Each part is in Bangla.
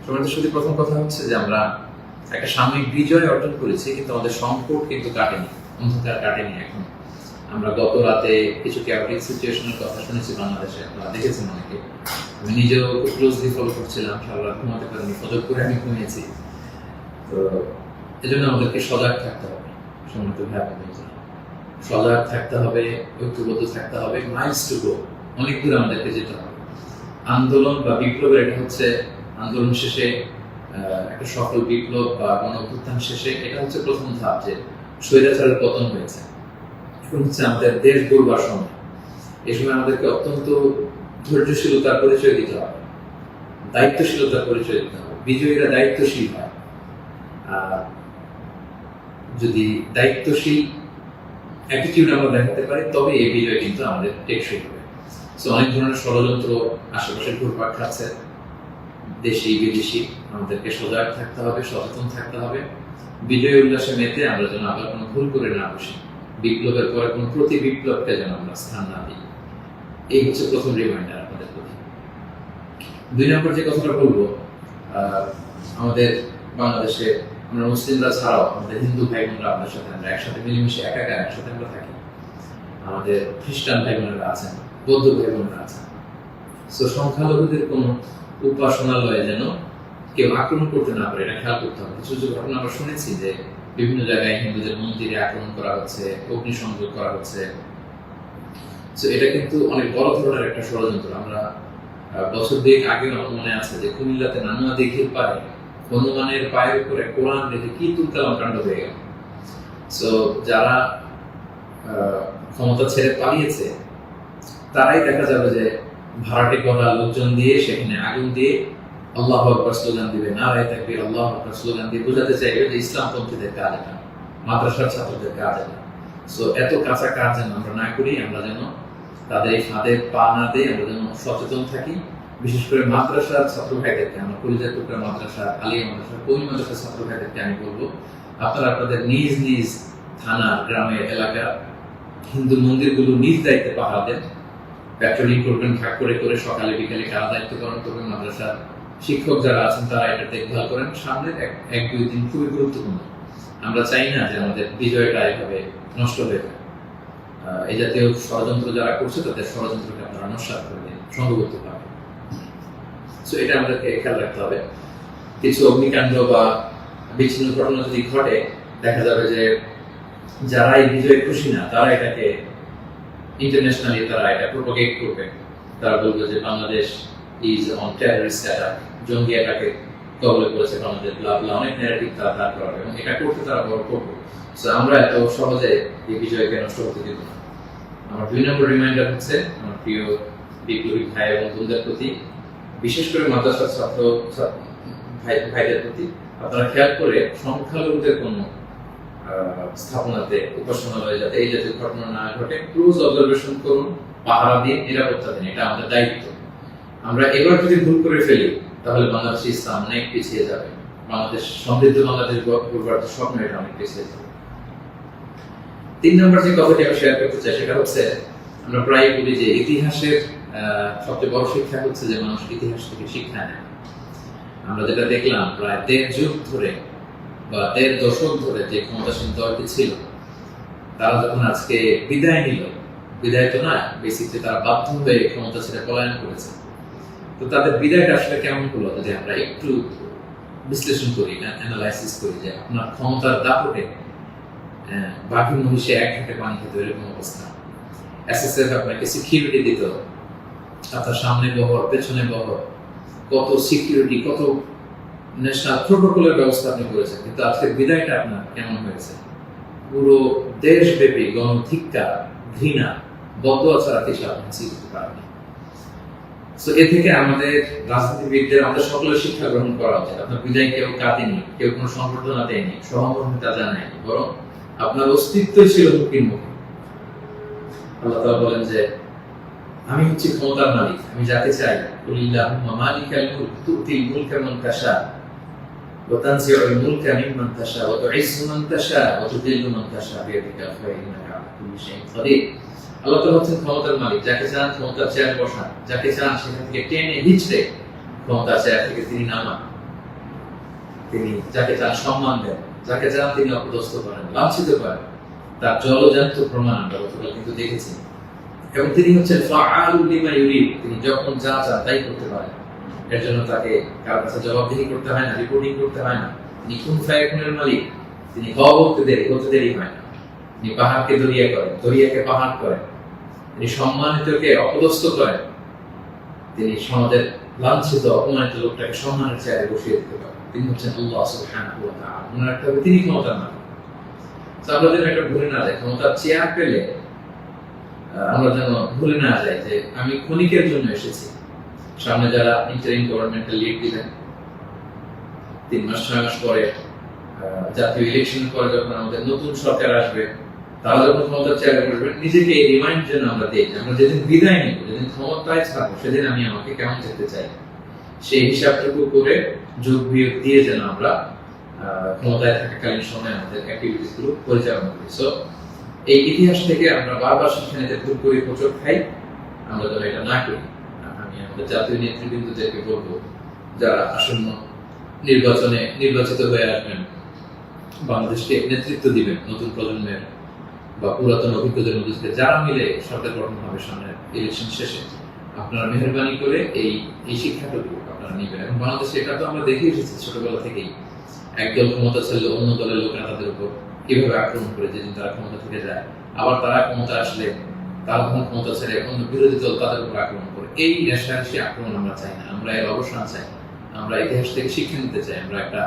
তোমাদের সাথে প্রথম কথা হচ্ছে যে আমরা একটা সাময়িক বিজয় অর্জন করেছি, কিন্তু আমাদের সংকট কিন্তু কাটেনি, অন্ধকার কাটেনি। এখন আমরা গত রাতে কিছু ক্যাওটিক সিচুয়েশনের কথা শুনেছি বাংলাদেশে, আপনারা দেখেছেন অনেকে। আমি নিজেও খুব ক্লোজলি ফলো করছিলাম, সারা রাত ঘুমাতে পারিনি, ফজর করে আমি ঘুমিয়েছি। তো এজন্য আমাদেরকে সজাগ থাকতে হবে, সম্মানিত ভাই বোনেরা, সজাগ থাকতে হবে, ঐক্যবদ্ধ থাকতে হবে। মাইলস টু গো, অনেক দূর আমাদেরকে যেতে হবে। আন্দোলন বা বিপ্লবের এটা হচ্ছে আন্দোলন শেষে একটা সফল বিপ্লব বা গণঅভ্যুত্থান শেষে এটা হচ্ছে প্রথম ধাপ, যে স্বৈরাচারের পতন হয়েছে। এখন হচ্ছে আমাদের দেশ গড়বার সময়। এই সময় আমাদেরকে অত্যন্ত ধৈর্যশীলতার পরিচয় দিতে হবে, দায়িত্বশীলতার পরিচয় দিতে হবে। বিজয়ীরা দায়িত্বশীল হয়, আর যদি দায়িত্বশীল অ্যাটিটিউড আমরা দেখাতে পারি তবে এই বিজয় কিন্তু আমাদের টেকসই হবে। সো অনেক ধরনের ষড়যন্ত্র আশেপাশে ঘুরপাক খাচ্ছে, দেশি বিদেশি। আমাদেরকে সজাগ থাকতে হবে, সচেতন থাকতে হবে। বিজয় উল্লাসে মেতে আমরা যেন আবার কোনো ভুল করে না বসি, বিপ্লবের পরে কোনো প্রতি বিপ্লবকে যেন আমরা স্থান না দিই। এই হচ্ছে প্রথম রিমাইন্ডার আপনাদের প্রতি। 2 নম্বর যে কথাটা বলবো, আমাদের বাংলাদেশে আমরা মুসলিমরা ছাড়াও আমাদের হিন্দু ভাই বোনরা আমাদের সাথে, আমরা একসাথে মিলেমিশে একাকার একসাথে আমরা থাকি। আমাদের খ্রিস্টান ভাই বোনেরা আছেন, বৌদ্ধ ভাই বোনেরা আছেন। সো সংখ্যালঘুদের কোনো উপাসনালয়ে যেন কেউ আক্রমণ করতে না পারে, এটা খেয়াল করতে হবে। কিছু কিছু ঘটনা আমরা শুনেছি যে বিভিন্ন জায়গায় হিন্দুদের মন্দিরে আক্রমণ করা হচ্ছে, অগ্নিসংযোগ করা হচ্ছে। সো এটা কিন্তু অনেক বড় ধরনের একটা ষড়যন্ত্র। আমরা বছর 2 আগেও আমার মনে আছে যে কুমিল্লাতে নানুয়া দিঘির পাড়ে হনুমানের পায়ের উপরে কোরআন রেখে কি তুলকালাম কাণ্ড হয়ে গেল। সো যারা ক্ষমতা ছেড়ে পালিয়েছে তারাই দেখা যাবে যে ভাড়াটে করা লোকজন দিয়ে সেখানে আগুন দিয়ে আল্লাহু আকবার স্লোগান দিবে, নারায়ে তাকবীর, আল্লাহু আকবার স্লোগান দিয়ে বোঝাতে চাইবে যে ইসলামপন্থীদের কাজ এটা, মাদ্রাসার ছাত্রদের কাজ এটা। সো এত কাঁচা কাজ যেন আমরা না করি, আমরা যেন তাদের এই ফাঁদে পা না দিই, আমরা যেন সচেতন থাকি। বিশেষ করে মাদ্রাসার ছাত্র ভাইদেরকে, আমরা কলিজা টুকরা মাদ্রাসা, আলিয়া মাদ্রাসা, কৌমি মাদ্রাসার ছাত্র ভাইদেরকে আমি বলবো, আপনারা আপনাদের নিজ নিজ থানা, গ্রামের, এলাকা হিন্দু মন্দিরগুলো নিজ দায়িত্বে পাহারা দেন। প্যাট্রোলিং করবেন ভাগ করে করে, সকালে বিকালে কারা দায়িত্ব পালন করবেন। মাদ্রাসার শিক্ষক যারা আছেন তারা এটা দেখভাল করেন। সামনের 1-2 দিন খুবই গুরুত্বপূর্ণ। আমরা চাই না যে আমাদের বিজয়টা এভাবে নষ্ট হয়ে যায়। এই জাতীয় ষড়যন্ত্র যারা করছে তাদের ষড়যন্ত্রকে আপনারা নস্যাৎ করবেন, সংঘবদ্ধ পাবেন। সো এটা আমাদেরকে খেয়াল রাখতে হবে। কিছু অগ্নিকাণ্ড বা বিচ্ছিন্ন ঘটনা যদি ঘটে, দেখা যাবে যে যারা এই বিজয়ে খুশি না তারা এটাকে ইন্টারন্যাশনালি তারা এটা প্রোপাগেট করবে। তারা বলবে যে Bangladesh is on terrorist attack, জঙ্গি অ্যাটাকে কবলে পড়েছে বাংলাদেশ, ব্লা ব্লা, অনেক ন্যারেটিভ তারা দাঁড় করাবে এবং এটা করতে তারা বড় করবে। সো আমরা এত সহজে এই বিজয়কে নষ্ট হতে দিব না। আমার 2 নম্বর রিমাইন্ডার হচ্ছে আমার প্রিয় বিপ্লবী ভাই এবং বোনদের প্রতি, বিশেষ করে মাদ্রাসার ছাত্র ভাইদের প্রতি, আপনারা খেয়াল করে সংখ্যালঘুদের কোনো স্থাপনাতে, উপাসনালয়ে যাতে এই জাতীয় ঘটনা না ঘটে ক্লোজ অবজারভেশন করুন, পাহারা দিন, নিরাপত্তা দিন। এটা আমাদের দায়িত্ব। আমরা এবার যদি ভুল করে ফেলি তাহলে বাংলাদেশ ইসলাম অনেক পিছিয়ে যাবে, বাংলাদেশ সমৃদ্ধ বাংলাদেশ গড়বার স্বপ্ন এটা অনেক পিছিয়ে যাবে। 3 নম্বর যে কথাটি আমি শেয়ার করতে চাই সেটা হচ্ছে, আমরা প্রায় বলি যে ইতিহাসের সবচেয়ে বড় শিক্ষা হচ্ছে যে মানুষ ইতিহাস থেকে শিক্ষা নেয়। আমরা যেটা দেখলাম প্রায় 1.5 যুগ ধরে বা 1.5 দশক ধরে যে ক্ষমতাসীন দলটি ছিল, তারা যখন আজকে বিদায় নিল, বিদায় তো না, বেসিকলি তারা বাধ্য হয়ে ক্ষমতা ছেড়ে পলায়ন করেছে। তো তাদের বিদায়টা আসলে কেমন হলো যদি আমরা একটু বিশ্লেষণ করি, অ্যানালাইসিস করি, যে আপনার ক্ষমতার দাপটে বাকি মহিষে এক ঘাটে পানি খেতে, এরকম অবস্থা। এসএসএফ আপনাকে সিকিউরিটি দিত, আপনার সামনে বহর, পেছনে বহর, কত সিকিউরিটি, কত ন্যাশনাল প্রোটোকলের ব্যবস্থা আপনি করেছেন। কিন্তু আজকের বিদায়টা আপনার কেমন হয়েছে? পুরো দেশব্যাপী গণধিক্কার, ঘৃণা, বদদোয়া ছাড়া কিছু আপনি শিখতে পারেন। সো এ থেকে আমাদের রাজনীতিবিদদের, আমাদের সকলের শিক্ষা গ্রহণ করা উচিত। আপনার বিদায় কেউ কাঁদেনি, কেউ কোনো সংবর্ধনা দেয়নি, সহমর্মিতা জানায়নি, বরং আপনার অস্তিত্বই ছিল হুমকির মুখে। আল্লাহ তাআলা বলেন যে আমি হচ্ছি ক্ষমতার মালিক, আমি যাকে চাই, কুলিল্লাহুম্মা মালিকাল মুলক তুতিল মুলকা মান তাশা ওয়া তানজিউল মুলকা মিম্মান তাশা ওয়া তুইজ্জু মান তাশা ওয়া তুযিল্লু মান তাশা বিয়াদিকাল খায়র ইন্নাকা আলা কুল্লি শাইইন কাদির। আল্লাহ তাআলা হচ্ছেন ক্ষমতার মালিক, যাকে চান ক্ষমতার চেয়ারে বসান, যাকে চান সেখান থেকে টেনে হিচড়ে ক্ষমতার চেয়ার থেকে তিনি নামান। তিনি যাকে চান সম্মান দেন, যাকে চান তিনি অপদস্থ করেন, লাঞ্ছিত করেন। তার জলজান্ত প্রমাণ আমরা গতকাল কিন্তু দেখেছি। এবং তিনি হচ্ছেন ফাআলুল লিমা ইউরিদ, তিনি যখন যা চান তাই করতে পারেন। এর জন্য তাকে কারো কাছে জবাবদিহি করতে হয় না, রিপোর্টিং করতে হয় না। তিনি কুন ফায়াকুনের মালিক, তিনি হওয়া হতে দেরি হয় না। তিনি পাহাড়কে দরিয়া করেন, দরিয়াকে পাহাড় করেন, তিনি সম্মানিতকে অপদস্থ করেন, তিনি সমাজের লাঞ্ছিত অপমানিত লোকটাকে সম্মানের চেয়ারে বসিয়ে দিতে পারেন। তিনি হচ্ছেন আল্লাহ সুবহানাহু ওয়া তাআলা। মনে রাখতে হবে তিনি ক্ষমতার মালিক। আমরা যেন এটা ভুলে না যাই, ক্ষমতার চেয়ার পেলে আমরা যেন ভুলে না যাই যে আমি ক্ষণিকের জন্য এসেছি। সামনে যারা ইন্টারিম গভর্নমেন্টের লিড দিবেন, 3 মাস 6 মাস পরে জাতীয় ইলেকশন পরে যখন আমাদের নতুন সরকার আসবে, তারা যখন ক্ষমতার চেয়ারে বসবেন, নিজেকে এই রিমাইন্ড যেন আমরা দিই, আমরা যেদিন বিদায় নিব, যেদিন ক্ষমতায় থাকবো, সেদিন আমি আমাকে কেমন যেতে চাই, সেই হিসাবটুকু করে যোগ বিয়োগ দিয়ে যেন আমরা ক্ষমতায় থাকাকালীন সময় আমাদের অ্যাক্টিভিটিস গুলো পরিচালনা করি। সো এই ইতিহাস থেকে আমরা বারবার শিক্ষা নিতে ভুল করি, হোঁচট খাই, আমরা যেন এটা না করি। আমি আমাদের জাতীয় নেতৃবৃন্দদেরকে বলবো, যারা আসন্ন নির্বাচনে নির্বাচিত হয়ে আসবেন, বাংলাদেশকে নেতৃত্ব দিবেন, নতুন প্রজন্মের বা পুরাতন অভিজ্ঞদের মধ্যে থেকে যারা মিলে সরকার গঠন হবে সামনে ইলেকশন শেষে, আপনারা মেহরবানি করে এই শিক্ষাটুকু আপনারা নিবেন। এবং বাংলাদেশে এটা তো আমরা দেখে এসেছি ছোটবেলা থেকেই, একদল ক্ষমতা ছেড়ে অন্য দলের লোকেরা তাদের উপর কিভাবে আক্রমণ করে যেদিন তারা ক্ষমতা থেকে যায়, আবার তারা ক্ষমতা আসলে তারা তখন ক্ষমতা ছেড়ে অন্য বিরোধী দল তাদের উপর আক্রমণ করে। এই রেশারেশি আক্রমণ আমরা চাই না, আমরা এর অবসান চাই। আমরা ইতিহাস থেকে শিক্ষা নিতে চাই, আমরা একটা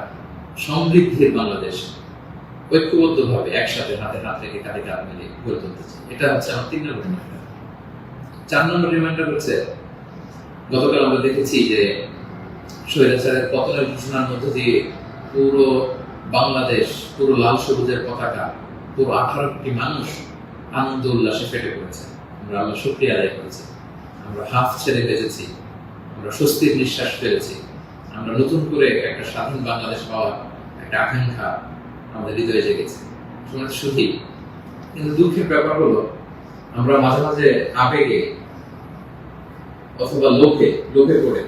সমৃদ্ধির বাংলাদেশ ঐক্যবদ্ধভাবে একসাথে হাতে হাত রেখে কাঁধে কাঁধ মিলিয়ে গড়ে তুলতে চাই। এটা হচ্ছে আমার 3 নম্বর রিমাইন্ডার। 4 নম্বর রিমাইন্ডার হচ্ছে, গতকাল আমরা দেখেছি যে স্বৈরাচারের পতনের ঘোষণার মধ্য দিয়ে পুরো বাংলাদেশ, পুরো লাল সবুজের পতাকা, পুরো 18 কোটি মানুষ আনন্দ উল্লাসে ফেটে পড়েছে। আমরা আল্লাহ শুকরিয়া আদায় করেছি, আমরা হাফ ছেড়ে বেঁচেছি, আমরা স্বস্তির নিঃশ্বাস ফেলেছি, আমরা নতুন করে একটা স্বাধীন বাংলাদেশ পাওয়ার একটা আকাঙ্ক্ষা আমাদের হৃদয়ে জেগেছে। শুধু কিন্তু দুঃখের ব্যাপার হলো, আমরা মাঝে মাঝে আবেগে অথবা লোভে পড়ে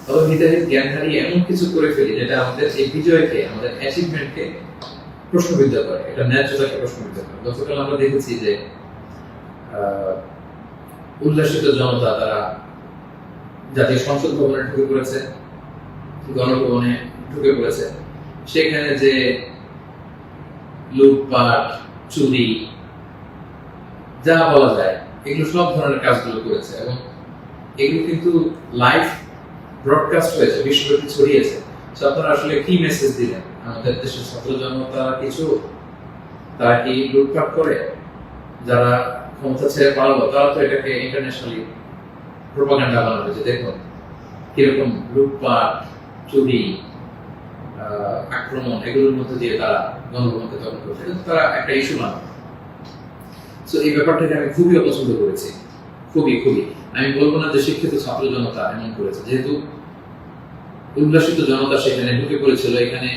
অথবা হৃদয়ের জ্ঞান হারিয়ে এমন কিছু করে ফেলি যেটা আমাদের এই বিজয়কে, আমাদের অ্যাচিভমেন্টকে প্রশ্নবিদ্ধ করে, এটা ন্যায্যতাকে প্রশ্নবিদ্ধ করে। গতকাল আমরা দেখেছি যে উল্লাসিত জনতা তারা জাতীয় সংসদ ভবনে ঢুকে পড়েছে, গণভবনে ঢুকে পড়েছে। সেখানে যে লুটপাট, চুরি, যা বলা যায়, এগুলো সব ধরনের কাজগুলো করেছে এবং এগুলো কিন্তু লাইভ ব্রডকাস্ট হয়েছে, বিশ্বব্যাপী ছড়িয়েছে। আপনারা আসলে কি মেসেজ দিলেন? আমাদের দেশের ছাত্র জনতা তারা কি লুটপাট করে? যারা ক্ষমতা ছেড়ে পারলো তারা তো এটাকে ইন্টারন্যাশনালি প্রোপাগান্ডা বানাবে যে দেখুন কিরকম লুটপাট, চুরি, আক্রমণ, এগুলোর মধ্যে দিয়ে তারা গণভবনকে দখল করছে। কিন্তু তারা একটা ইস্যু বানাবে। সো এই ব্যাপারটাকে আমি খুবই অপছন্দ করেছি, খুবই। আমি বলবো না যে শিক্ষিত ছাত্র জনতা এমন করেছে, যেহেতু উল্লাসিত জনতা সেখানে ঢুকে পড়েছিল, এখানে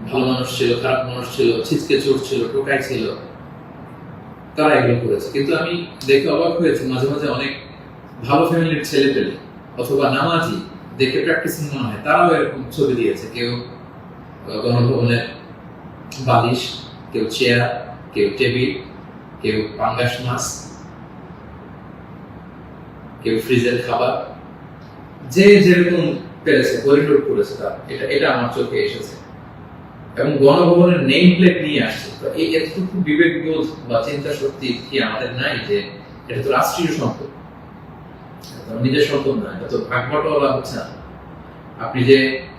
ভালো মানুষ ছিল, খারাপ মানুষ ছিল, ছিচকে চোর ছিল, টোকাই ছিল, তারা এগুলো করেছে। কিন্তু আমি দেখে অবাক হয়েছি, মাঝে মাঝে অনেক ভালো ফ্যামিলির ছেলে পেলে অথবা নামাজি দেখে প্র্যাকটিসিং মনে হয়, তারাও এরকম ছবি দিয়েছে। কেউ গণভবনের বালিশ, কেউ চেয়ার, কেউ টেবিল, কেউ পাঙ্গাস মাছ, কেউ ফ্রিজের খাবার, যে যেরকম পেরেছে করিডোর করেছে তার। এটা আমার চোখে এসেছে এবং গণভবনের নেম প্লেট নিয়ে আসছে। তো এই এতটুকু বিবেকবোধ বা চিন্তা শক্তি কি আমাদের নাই যে এটা তো রাষ্ট্রীয় সম্পদ, নিজের সম্পদ না, এটা তো ভাগবটোয়ারা হচ্ছে না। আপনি যে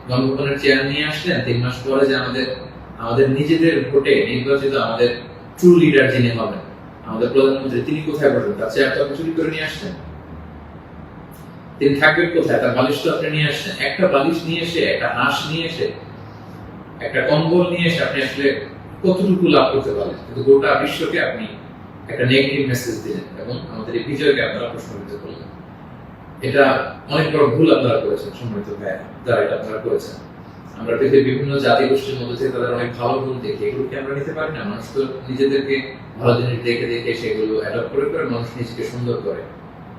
গণভবনের চেয়ার নিয়ে আসলেন, 3 মাস পরে যে আমাদের নিজেদের ভোটে নির্বাচিত আমাদের ট্রু লিডার যিনি হবেন, আমাদের প্রধানমন্ত্রী, তিনি কোথায় বসবেন? তার চেয়ার তো আপনি চুরি করে নিয়ে আসছেন। তিনি থাকবেন কোথায়? তার বালিশ তো আপনি নিয়ে আসছেন। একটা বালিশ নিয়ে এসে, একটা হাঁস নিয়ে এসে, একটা কম্বল নিয়ে এসে আপনি আসলে কতটুকু লাভ করতে পারলেন? কিন্তু গোটা বিশ্বকে আপনি একটা নেগেটিভ মেসেজ দিলেন এবং আমাদের এই বিজয়কে আপনারা প্রশ্নবিদ্ধ করলেন। এটা অনেক বড় ভুল আপনারা করেছেন, সম্মানিত ভাইয়া, যারা এটা আপনারা করেছেন। আমরা পৃথিবীর বিভিন্ন জাতি গোষ্ঠীর মধ্যে থেকে তাদের অনেক ভালো গুণ দেখি, এগুলোকে আমরা নিতে পারি না? মানুষ তো নিজেদেরকে ভালো জিনিস দেখে দেখে সেগুলো অ্যাডপ্ট করে করে মানুষ নিজেকে সুন্দর করে,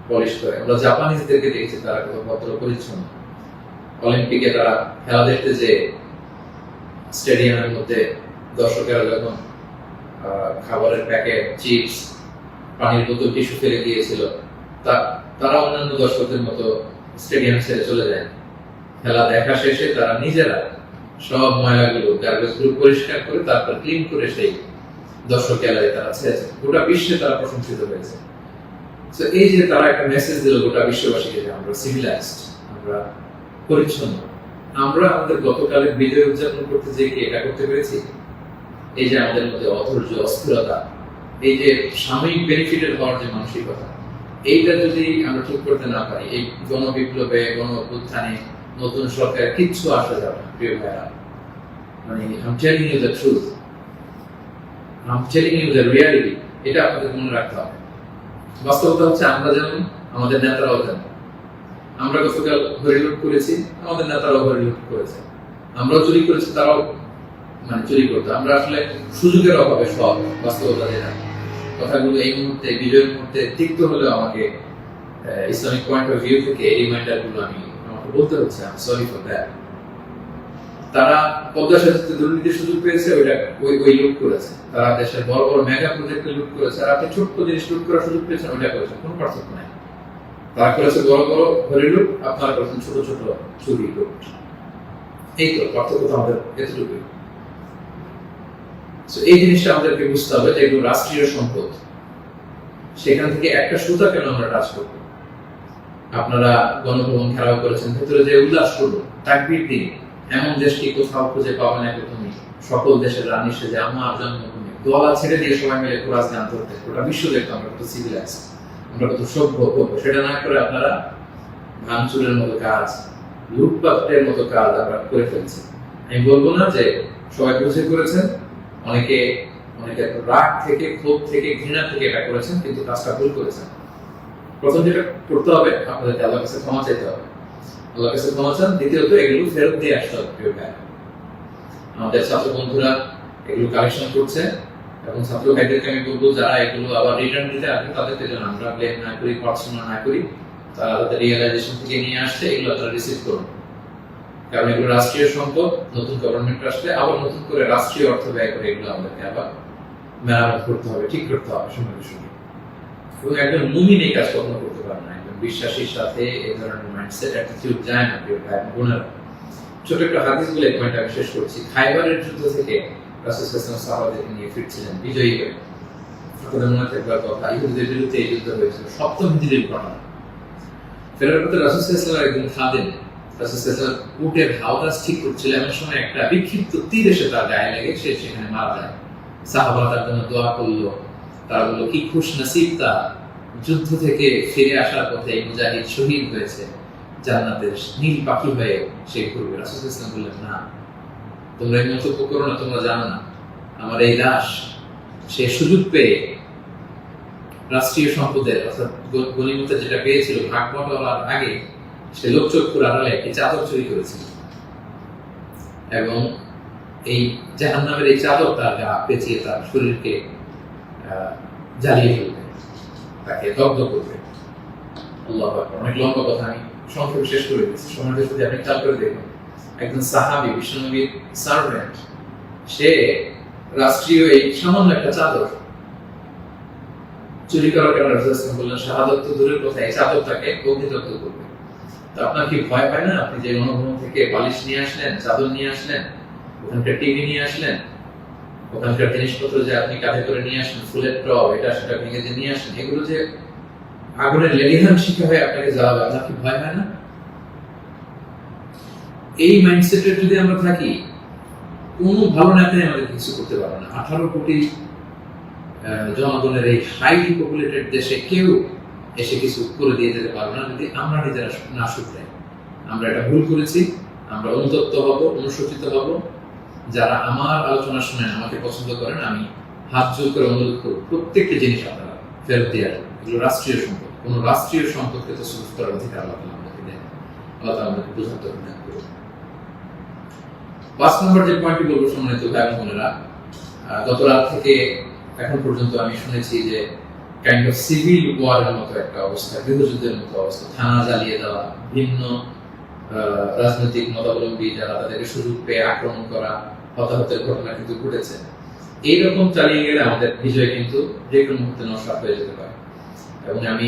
পলিশ করে। আমরা জাপানিজদেরকে দেখেছি তারা কত ভদ্র পরিচ্ছন্ন। অলিম্পিকে তারা খেলা দেখতে যে স্টেডিয়ামের মধ্যে দর্শকেরা যখন খাবারের প্যাকেট, চিপস, পানির বোতল, টিস্যু ফেলে দিয়েছিল, তারা অন্যান্য দর্শকদের মতো স্টেডিয়াম ছেড়ে চলে যায়। খেলা দেখা শেষে তারা নিজেরা সব ময়লাগুলো গার্বেজগুলো পরিষ্কার করে তারপর ক্লিন করে সেই দর্শক গ্যালারি তারা ছেড়েছে। গোটা বিশ্বে তারা প্রশংসিত হয়েছে। তো এই যে তারা একটা মেসেজ দিল গোটা বিশ্ববাসীকে যে আমরা সিভিলাইজড, আমরা পরিচ্ছন্ন। আমরা আমাদের গতকালের বিজয় উদযাপন করতে যে কি এটা করতে পেরেছি? এই যে আমাদের মধ্যে অধৈর্য, অস্থিরতা, এই যে সাময়িক বেনিফিটেড হওয়ার যে মানসিকতা, এইটা যদি আমরা ঠিক করতে না পারি, এই গণবিপ্লবে, গণ অভ্যুত্থানে, নতুন সরকার কিচ্ছু আসা যাবে না প্রিয় ভাইরা। মানে I'm telling you the truth, I'm telling you the reality, এটা আপনাদের মনে রাখতে হবে। বাস্তবতা হচ্ছে আমরা যেমন, আমাদের নেতারাও যেমন। আমরা গতকাল হরিলুট করেছি, আমাদের নেতারাও হরিলুট করেছে। আমরাও চুরি করেছি, তারাও চুরি করতো। আমরা আসলে সুযোগের অভাবে সব বাস্তবতা যেটা, কথাগুলো এই মুহূর্তে, বিজয়ের মুহূর্তে তিক্ত হলেও আমাকে ইসলামিক পয়েন্ট অফ ভিউ থেকে এই রিমাইন্ডার গুলো আমাকে বলতে হচ্ছে। আমি সরি ফর দ্যাট। তারা পদ্মা সেতুতে দুর্নীতির সুযোগ পেয়েছে, ওই লুট করেছে। তারা দেশের বড় বড় মেগা প্রজেক্টে লুট করেছে, আর আপনি ছোট্ট জিনিস লুট করার সুযোগ পেয়েছেন, ওইটা করেছেন। কোনো পার্থক্য নাই। তারা করেছে বড় বড় হরি লুট, আপনারা করেছেন ছোট ছোট চুরি লুট। এই তো পার্থক্য তো আমাদের এতটুকুই। এই জিনিসটা আমাদেরকে বুঝতে হবে যে এগুলো রাষ্ট্রীয় সম্পদ। সেখান থেকে একটা সুতা কেন আমরা টাচ করবো? আপনারা গণভবন ঘেরাও করেছেন, ভেতরে যে উল্লাস করবো, তাকবীর দিন। এমন দেশকে কোথাও খুঁজে পাবেন না তুমি, সকল দেশের রানী সেজে আমার জন্মভূমি, গলা ছেড়ে দিয়ে সবাই মিলে কোরআন গান করতে, গোটা বিশ্ব দেখতো আমরা কত সিভিলাইজ, আমরা কত সভ্য। সেটা না করে আপনারা ভাঙচুরের মতো কাজ, লুটপাটের মতো কাজ আমরা করে ফেলছি। আমি বলবো না যে সবাই বুঝে করেছেন, অনেকে রাগ থেকে, ক্ষোভ থেকে, ঘৃণা থেকে এটা করেছেন, কিন্তু কাজটা ভুল করেছেন। প্রথম যেটা করতে হবে, আপনাদেরকে আল্লাহর কাছে ক্ষমা চাইতে হবে। আল্লাহর কাছে ক্ষমা চান। দ্বিতীয়ত এগুলো ফেরত দিয়ে আসতে হবে প্রিয় ভাই। আমাদের ছাত্র বন্ধুরা এগুলো কালেকশন করছে, এবং ছাত্র ভাইদেরকে আমি বলবো যারা এগুলো আবার রিটার্ন দিতে আসবে তাদেরকে যেন আমরা ব্লেম না করি, পার্সোনাল না করি। তারা তাদের রিয়েলাইজেশন থেকে নিয়ে আসছে, এগুলো তারা রিসিভ করুন। কারণ এগুলো রাষ্ট্রীয় সম্পদ। নতুন গভর্নমেন্ট আসলে আবার নতুন করে রাষ্ট্রীয় অর্থ ব্যয় করে এগুলো আমাদেরকে আবার মেরামত করতে হবে, ঠিক করতে হবে সঙ্গে সঙ্গে। এবং একজন মুমিন এই কাজ কখনো করতে পারে না। একজন বিশ্বাসীর সাথে এই ধরনের মাইন্ডসেট, অ্যাটিটিউড যায় না প্রিয় ভাই বোনেরা। ছোট একটা হাদিস বলে পয়েন্ট আমি শেষ করছি। খাইবারের যুদ্ধ থেকে রাসূল সাল্লাল্লাহু আলাইহি ওয়াসাল্লাম সাহাবাদেরকে নিয়ে ফিরছিলেন বিজয়ী হয়ে। আপনাদের মনে থাকবার কথা, ইহুদিদের বিরুদ্ধে এই যুদ্ধ হয়েছিল, সপ্তম হিজরির ঘটনা। ফেরার পথে রাসূল সাল্লাল্লাহু আলাইহি ওয়াসাল্লাম একজন খাদেম, রাসূল সাল্লাল্লাহু আলাইহি ওয়াসাল্লাম উটের হাওদাস ঠিক করছিল, এমন সময় একটা বিক্ষিপ্ত তীর এসে তার গায়ে লেগে সে সেখানে মারা যায়। সাহাবারা তার জন্য দোয়া করলো। তারা বললো কি খুশ নসিব তার, যুদ্ধ থেকে ফিরে আসার পথে এই মুজাহিদ শহীদ হয়েছে, জান্নাতের নীল পাখি হয়ে সে ঘুরবে। রাসূল সাল্লাল্লাহু আলাইহি ওয়াসাল্লাম বললেন, না, তোমরা এই মন্তব্য করো না, তোমরা জানো না আমার এই লাশ সে সুযোগ পেয়ে রাষ্ট্রীয় সম্পদের অর্থাৎ গনিমতের যেটা পেয়েছিল ভাগ বটোয়ারার আগে সে লোকচক্ষুর আড়ালে একটি চাদর চুরি করেছিল, এবং এই জাহান্নামের এই চাদর তার গা পেঁচিয়ে তার শরীরকে জ্বালিয়ে ফেলবে, তাকে দগ্ধ করবে। আল্লাহু আকবার। অনেক লম্বা কথা, আমি সংক্ষেপে শেষ করে দিচ্ছি। সময়টা যদি আপনি খেয়াল করে দেখুন, একজন সাহাবী, বিশ্বনবীর সার্ভেন্ট, সে রাষ্ট্রীয় এই সামান্য একটা চাদর চুরি করার কারণে রাসূল সাল্লাল্লাহু আলাইহি ওয়াসাল্লাম বললেন শাহাদাত তো দূরের কথা, এই চাদর তাকে অগ্নিদগ্ধ করবে। তো আপনার কি ভয় পায় না? আপনি যে গণভবন থেকে বালিশ নিয়ে আসলেন, চাদর নিয়ে আসলেন, ওখানকার টিভি নিয়ে আসলেন, ওখানকার জিনিসপত্র যে আপনি কাঁধে করে নিয়ে আসলেন, ফুলের টব এটা সেটা ভেঙে যে নিয়ে আসলেন, এগুলো যে আগুনের লেলিহান শিখা হয়ে আপনাকে জ্বালাবে, আপনার কি ভয় হয় না? এই মাইন্ডসেটের যদি আমরা থাকি, কোনো ভালো নেতাই আমাদের কিছু করতে পারবে না। 18 কোটি জনগণের এই হাইলি পপুলেটেড দেশে কেউ এসে কিছু করে দিয়ে যেতে পারবে না যদি আমরা নিজেরা না শুধরাই। আমরা এটা ভুল করেছি, আমরা অনুতপ্ত হব, অনুশোচিত হব। যারা আমার আলোচনা শুনেন, আমাকে পছন্দ করেন, আমি হাত জোর করে অনুরোধ করব প্রত্যেকটা জিনিস আপনারা ফেরত দিয়ে আসবেন। এগুলো রাষ্ট্রীয় সম্পদ, কোন রাষ্ট্রীয় সম্পদকে তো সুযোগ করার অধিকার আল্লাহ আমাদেরকে দেন। আল্লাহ আমাদেরকে বোঝাতে হবে। 5 নম্বর যে পয়েন্টটি বলবো সম্মানিত ভাই বোনেরা, গত রাত থেকে এখন পর্যন্ত আমি শুনেছি যে কাইন্ড অফ সিভিল ওয়ারের মতো একটা অবস্থা, গৃহযুদ্ধের মতো অবস্থা, থানা জ্বালিয়ে দেওয়া, ভিন্ন রাজনৈতিক মতাবলম্বী যারা তাদেরকে সুযোগ পেয়ে আক্রমণ করা, হতাহতের ঘটনা কিন্তু ঘটেছে। এইরকম চালিয়ে গেলে আমাদের বিজয় কিন্তু যে কোনো মুহূর্তে নস্বাত হয়ে যেতে পারে। এবং আমি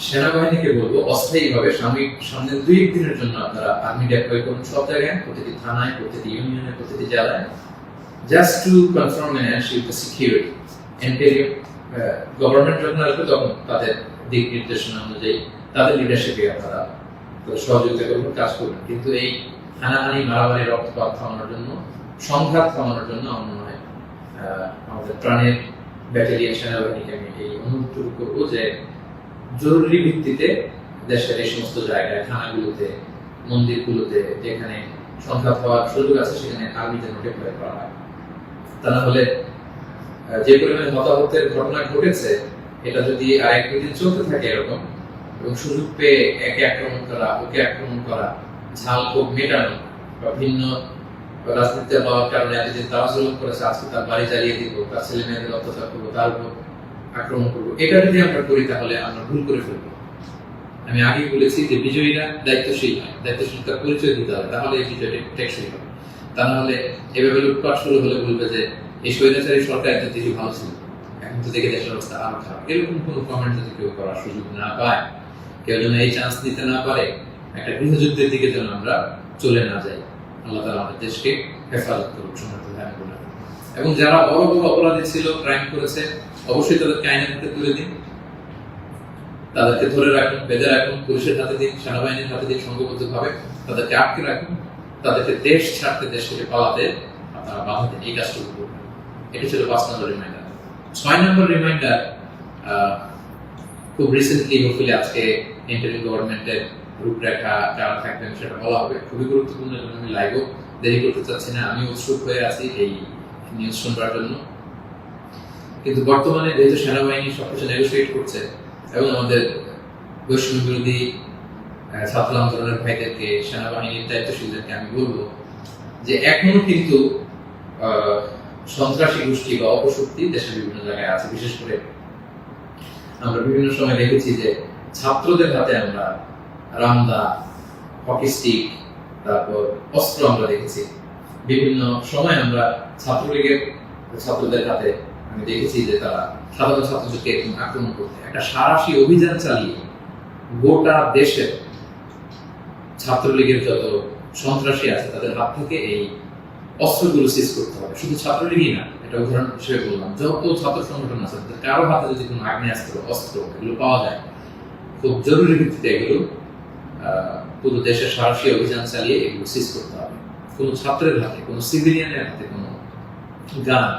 সেনাবাহিনীকে বলবো অস্থায়ীভাবে সামনে 2-1 দিনের জন্য আপনারা আর্মি ডেপ্লয় করুন সব জায়গায়, প্রতিটি থানায়, প্রতিটি ইউনিয়নে, প্রতিটি জেলায়, just to confirm and ensure the security. Interior government যখন আসবে তখন তাদের দিক নির্দেশনা অনুযায়ী তাদের লিডারশিপে আপনারা সহযোগিতা করবেন, কাজ করবেন। কিন্তু এই হানাহানি, মারামারি, রক্তপাত থামানোর জন্য, সংঘাত থামানোর জন্য আমার মনে হয় আমাদের প্রাণের ব্যাটালিয়ন সেনাবাহিনীকে আমি এই অনুরোধ করবো যে জরুরি ভিত্তিতে দেশের এই সমস্ত জায়গায়, থানাগুলোতে, মন্দিরগুলোতে যেখানে সংঘাত হওয়ার সুযোগ আছে সেখানে আর্মি যেন ডেপ্লয় করা হয়। তা না হলে যে পরিমাণে হতাহতের ঘটনা ঘটেছে এটা যদি আর 1-2 দিন চলতে থাকে এরকম, এবং সুযোগ পেয়ে একে আক্রমণ করা, ওকে আক্রমণ করা, ঝাল ক্ষোভ মেটানো, বা ভিন্ন রাজনীতিতে হওয়ার কারণে এতদিন তারা জুলুম করেছে, আজকে তার বাড়ি জ্বালিয়ে দিব, তার ছেলে মেয়েদের অত্যাচার করবো, তার উপর আক্রমণ করবো, এটা যদি আমরা করি তাহলে আমরা ভুল করে ফেলবো। আমি আগেই বলেছি যে বিজয়ীরা দায়িত্বশীল হয়, দায়িত্বশীলতার পরিচয় দিতে হবে, তাহলে এই বিজয়টা টেকসই হবে। তা না হলে এভাবে লুটপাট শুরু হলে বলবে যে এই স্বৈরাচারী সরকার এত দেশে ভালো ছিল, এখন তো দেখে দেশের অবস্থা আরো খারাপ। এরকম কোনো কমেন্ট যদি কেউ করার সুযোগ না পায়, কেউ যেন এই চান্স নিতে না পারে, একটা গৃহযুদ্ধের দিকে যেন আমরা চলে না যাই। আল্লাহ তাআলা আমাদের দেশকে হেফাজত করুক। এবং যারা বড় বড় অপরাধী ছিল, ক্রাইম করেছে, অবশ্যই তাদেরকে আইনের হাতে তুলে দিন, তাদেরকে ধরে রাখুন, বেঁধে রাখুন, পুলিশের হাতে দিন, সেনাবাহিনীর হাতে দিন, সংঘবদ্ধভাবে তাদেরকে আটকে রাখুন, তাদেরকে দেশ ছাড়তে, দেশ থেকে পালাতে আপনারা বাধা দিন। এই কাজটুকু করবেন। এটা ছিল 5 নম্বর রিমাইন্ডার। 6 নম্বর রিমাইন্ডার, খুব রিসেন্টলি হোপফুলি আজকে ইন্টারিম গভর্নমেন্টের রূপরেখা যারা থাকবেন সেটা বলা হবে। খুবই গুরুত্বপূর্ণ, আমি লাইভও দেরি করতে চাচ্ছি না, আমি উৎসুক হয়ে আছি এই নিউজ শুনবার জন্য। কিন্তু বর্তমানে যেহেতু সেনাবাহিনী সবকিছু নেগোসিয়েট করছে এবং আমাদের বৈষম্য বিরোধী ছাত্র আন্দোলনের ভাইদেরকে, সেনাবাহিনীর দায়িত্বশীলদেরকে আমি বলবো যে এখনো কিন্তু সন্ত্রাসী গোষ্ঠী বা অপশক্তি দেশের বিভিন্ন জায়গায় আছে। বিশেষ করে আমরা বিভিন্ন সময় দেখেছি যে ছাত্রদের হাতে আমরা রামদা, হকি স্টিক, তারপর অস্ত্র আমরা দেখেছি। বিভিন্ন সময় আমরা ছাত্রলীগের ছাত্রদের হাতে আমি দেখেছি যে তারা সাধারণ ছাত্রদেরকে আক্রমণ করতে, একটা সারাশি অভিযান চালিয়ে গোটা দেশের ছাত্রলীগের যত সন্ত্রাসী আছে তাদের হাত থেকে এই অস্ত্রগুলো সিজ করতে হবে। শুধু ছাত্রলীগই না, এটা উদাহরণ হিসেবে বললাম, যত ছাত্র সংগঠন আছে কারো হাতে যদি কোনো আগ্নেয়াস্ত্র, অস্ত্র এগুলো পাওয়া যায়, খুব জরুরি ভিত্তিতে এগুলো পুরো দেশের সাহসী অভিযান চালিয়ে এগুলো সিজ করতে হবে। কোনো ছাত্রের হাতে, কোনো সিভিলিয়ানের হাতে কোনো গান,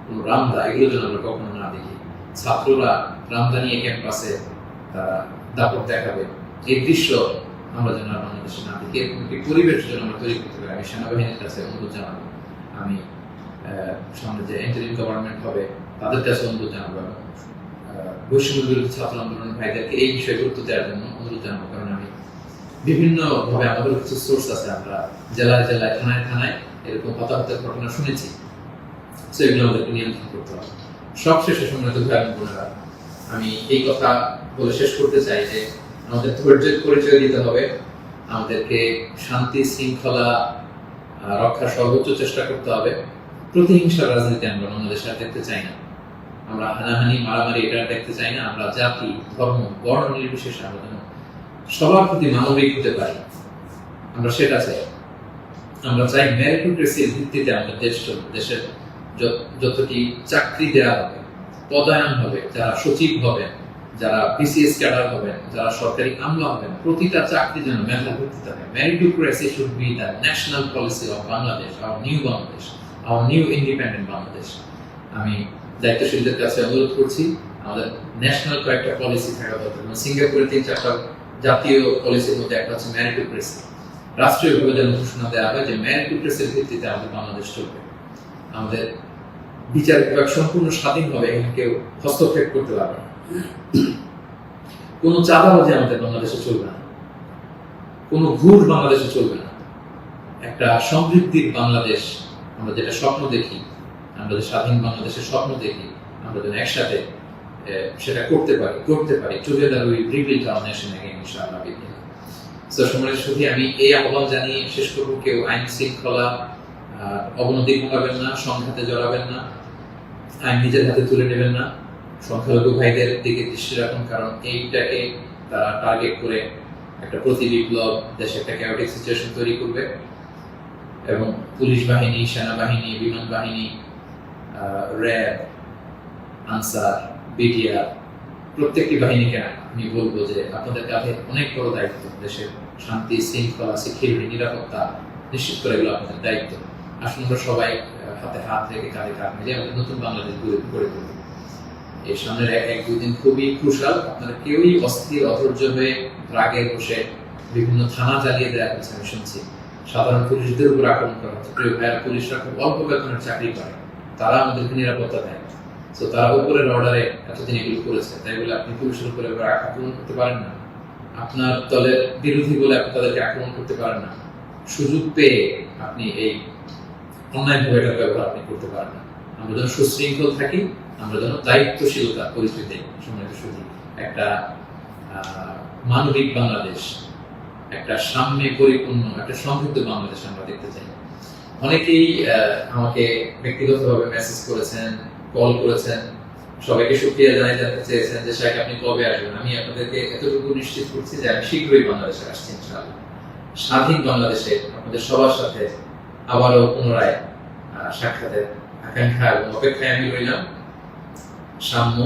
কোনো রামদা, এগুলো যেন আমরা কখনো না দেখি। ছাত্ররা রামদা নিয়ে ক্যাম্পাসে তারা দাপট দেখাবে, এই দৃশ্য আমরা যেন বাংলাদেশে না দেখি। এরকম একটি পরিবেশ যেন আমরা তৈরি করতে পারি। আমি সেনাবাহিনীর কাছে অনুরোধ জানাবো, আমি সামনে যে ইন্টারিম গভর্নমেন্ট হবে তাদের কাছে অনুরোধ জানাবো, বৈষম্য বিরোধী ছাত্র আন্দোলনের ভাইদেরকে এই বিষয়ে গুরুত্ব দেওয়ার জন্য অনুরোধ জানাবো। কারণ আমি বিভিন্ন ভাবে আমাদের কিছু সোর্স আছে, আমরা জেলায় জেলায়, থানায় থানায় এরকম হতাহতের ঘটনা শুনেছি। সেগুলো আমাদেরকে নিয়ন্ত্রণ করতে হবে। সবশেষে সম্মানিত ভাই বোনেরা, আমি এই কথা বলে শেষ করতে চাই যে আমাদের ধৈর্যের পরিচয় দিতে হবে, আমাদেরকে শান্তি শৃঙ্খলা রক্ষার সর্বোচ্চ চেষ্টা করতে হবে। প্রতিহিংসার রাজনীতি আমরা বাংলাদেশে আর দেখতে চাই না, আমরা হানাহানি, মারামারি এটা দেখতে চাই না। আমরা জাতি, ধর্ম, বর্ণ নির্বিশেষে আমরা যেন সবার প্রতি মানবিক হতে পারি, আমরা সেটা চাই। আমরা চাই মেরিটোক্রেসির ভিত্তিতে আমাদের দেশের যতটি চাকরি দেওয়া হবে, পদায়ন হবে, যারা সচিব হবেন, যারা বিসিএস ক্যাডার হবেন, যারা সরকারি আমলা হবেন, প্রতিটা চাকরি যেন মেধার ভিত্তিতে হবে। Meritocracy should be the national policy of Bangladesh, our new Bangladesh, our new independent Bangladesh. আমি দায়িত্বশীলদের কাছে অনুরোধ করছি, আমাদের ন্যাশনাল কয়েকটা পলিসি থাকা দরকার। সিঙ্গাপুরের 3-4টা জাতীয় পলিসির মধ্যে একটা হচ্ছে মেরিটোক্রেসি। রাষ্ট্রীয়ভাবে যেন ঘোষণা দেওয়া হয় যে মেরিটোক্রেসির ভিত্তিতে আমাদের বাংলাদেশ চলবে। আমাদের বিচার বিভাগ সম্পূর্ণ স্বাধীনভাবে এখানে কেউ হস্তক্ষেপ করতে পারবে না। কোনো চাঁদাবাজি আমাদের বাংলাদেশে চলবে না, কোনো ঘুষ বাংলাদেশে চলবে না। একটা সমৃদ্ধির বাংলাদেশ আমরা যেটা স্বপ্ন দেখি, আমরা যে স্বাধীন বাংলাদেশের স্বপ্ন দেখি, আমরা যেন একসাথে সেটা করতে পারি। Together we rebuild hour nation again ইনশাআল্লাহ। সো সম্মানিত সুধী, আমি এই আহ্বান জানিয়ে শেষ করব, কেউ আইন শৃঙ্খলা অবনতি ঘটাবেন না, সংঘাতে জড়াবেন না, আইন নিজের হাতে তুলে নেবেন না, সংখ্যালঘু ভাইদের দিকে দৃষ্টি রাখুন, কারণ এইটাকে তারা টার্গেট করে একটা প্রতি বিপ্লব, দেশে একটা ক্যাওটিক সিচুয়েশন তৈরি করবে এবং পুলিশ বাহিনী, সেনাবাহিনী, বিমান বাহিনী, র্যাব, আনসার, বিডিআর প্রত্যেকটি বাহিনীকে আমি বলবো যে আপনাদের কাঁধে অনেক বড় দায়িত্ব। দেশের শান্তি, শৃঙ্খলা, সিকিউরিটি, নিরাপত্তা নিশ্চিত করে এগুলো আপনাদের দায়িত্ব। আসুন আমরা সবাই হাতে হাত রেখে কাঁধে কাঁধ মিলিয়ে আমাদের নতুন বাংলাদেশ গড়ে তুলব। এই সামনের এক দুই দিন খুবই ক্রুশাল। আপনারা কেউই অস্থির, অধৈর্য হয়ে রাগে বসে বিভিন্ন থানা জ্বালিয়ে দেওয়া হচ্ছে, আমি শুনছি সাধারণ পুলিশদের উপর আক্রমণ করা হচ্ছে। প্রিয় ভাইয়ের, পুলিশরা খুব অল্প বেতনের চাকরি করে, তারা আমাদেরকে নিরাপত্তা দেয়। তো তারা উপরের অর্ডারে এতদিন এগুলো করেছে, তাই বলে আপনি পুলিশের উপরে আক্রমণ করতে পারেন না। আপনার দলের বিরোধী বলে আপনি তাদেরকে আক্রমণ করতে পারেন না। সুযোগ পেয়ে আপনি এই অন্যায়ভাবে এটার ব্যবহার আপনি করতে পারেন না। আমরা যেন সুশৃঙ্খল থাকি, আমরা যেন দায়িত্বশীলতার পরিস্থিতি, সম্মানিত সুধী, একটা মানবিক বাংলাদেশ, একটা সাম্যে পরিপূর্ণ, একটা সমৃদ্ধ বাংলাদেশ আমরা দেখতে চাই। অনেকেই আমাকে ব্যক্তিগতভাবে মেসেজ করেছেন, কল করেছেন, সবাইকে শুকরিয়া জানাই, জানতে চেয়েছেন যে শাইখ আপনি কবে আসবেন। আমি আপনাদেরকে এতটুকু নিশ্চিত করছি যে আমি শীঘ্রই বাংলাদেশে আসছি ইনশাআল্লাহ। স্বাধীন বাংলাদেশে আপনাদের সবার সাথে আবারও পুনরায় সাক্ষাতের আকাঙ্ক্ষা এবং অপেক্ষায় আমি রইলাম। সাম্য,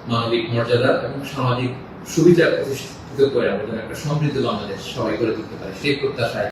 মানবিক মর্যাদা এবং সামাজিক সুবিধা প্রতিষ্ঠিত করে আমরা যেন একটা সমৃদ্ধ বাংলাদেশ সবাই করে তুলতে পারি, সেই প্রত্যাশায়